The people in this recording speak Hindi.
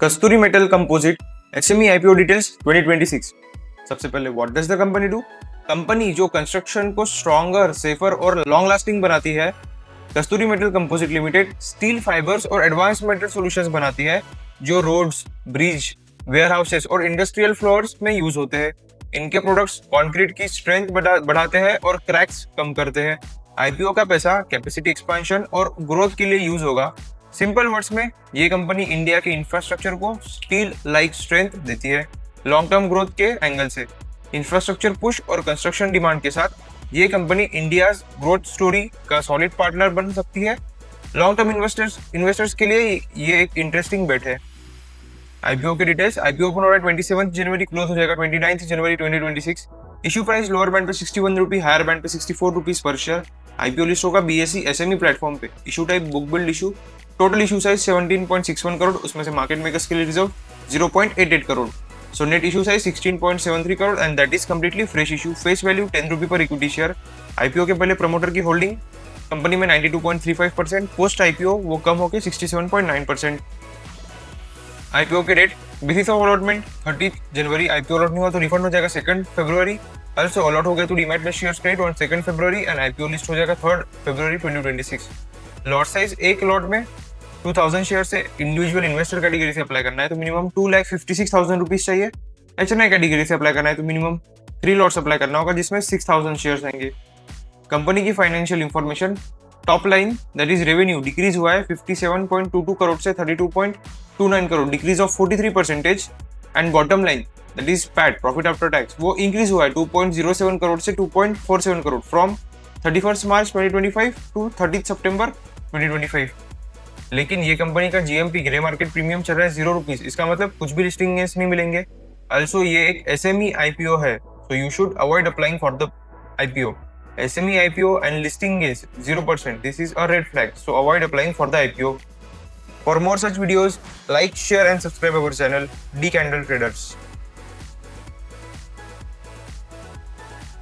कस्तूरी metal composite SME IPO details 2026। सबसे पहले what does the company do. Company जो कंस्ट्रक्शन को स्ट्रॉन्गर, सेफर और लॉन्ग लास्टिंग बनाती है। Kasturi metal composite limited steel fibres और एडवांस मेटल सॉल्यूशंस बनाती है जो रोड्स, ब्रिज, वेयर हाउसेस और इंडस्ट्रियल फ्लोर्स में यूज होते हैं। इनके प्रोडक्ट्स कंक्रीट की स्ट्रेंथ बढ़ाते हैं और क्रैक्स कम करते हैं। आईपीओ का पैसा कैपेसिटी एक्सपेंशन और ग्रोथ के लिए यूज होगा। सिंपल वर्ड्स में ये कंपनी इंडिया के इंफ्रास्ट्रक्चर को स्टील लाइक स्ट्रेंथ देती है। लॉन्ग टर्म ग्रोथ के एंगल से इंफ्रास्ट्रक्चर पुश और कंस्ट्रक्शन डिमांड के साथ ये कंपनी इंडिया ग्रोथ स्टोरी का सॉलिड पार्टनर बन सकती है। लॉन्ग टर्म इन्वेस्टर्स के लिए ये एक इंटरेस्टिंग बेट है। आईपीओ के डिटेल्स। आईपीओ ओपन हो रहा है 27 जनवरी, क्लोज हो जाएगा 29 जनवरी 2026। इशू प्राइस लोअर बैंड पे 61 रुपी, हायर बैंड पे 64 rupees per share. IPO list होगा बीएसई एसएमई प्लेटफॉर्म पे। Issue type book build issue. Total issue size 17.61 crore, उसमें से मार्केट मेकर्स के लिए reserve 0.88 crore. So net issue size 16.73 crore and that is completely fresh issue. Face value 10 रुपी पर इक्विटी शेयर। आईपीओ के पहले प्रमोटर की होल्डिंग कंपनी में 92.35%, पोस्ट आईपीओ वो कम होकर 67.9%। आईपीओ के रेट बेसिस ऑफ अलॉटमेंट 30 जनवरी। आईपीओ अलॉट नहीं हुआ तो रिफंड हो जाएगा 2 फरवरी। also अलॉट हो गया तो डीमैट में shares credit on 2 February and IPO list हो जाएगा 3 फरवरी 2026। लॉट साइज एक लॉट में 2000 शेयर से इंडिविजुअल इन्वेस्टर कैटेगरी से अप्लाई करना है तो मिनिमम 2,56,000 रुपीज चाहिए। एचएनआई कैटेगरी से अप्लाई करना है तो मिनिमम 3 लॉट्स अप्लाई करना होगा जिसमें 6,000 शेयर्स आएंगे। कंपनी की financial information. Top line that is revenue decrease हुआ है 57.22 करोड़ से 32.29 crore, decrease of 43%। And bottom line that is PAT, profit after tax, वो इंक्रीज हुआ है 2.07 करोड़ से 2.47 करोड़ फ्रॉम 31 मार्च 2025 टू 30 सितंबर 2025। लेकिन ये कंपनी का जीएमपी ग्रे मार्केट प्रीमियम चल रहा है 0 रुपीज। इसका मतलब कुछ भी लिस्टिंग गेंस नहीं मिलेंगे। ऑल्सो ये एक एसएमई आईपीओ है, so you should avoid applying for the IPO. SME IPO and listing is 0%. This is a red flag, so avoid applying for the IPO. For more such videos, like, share and subscribe our channel, D Candle Traders.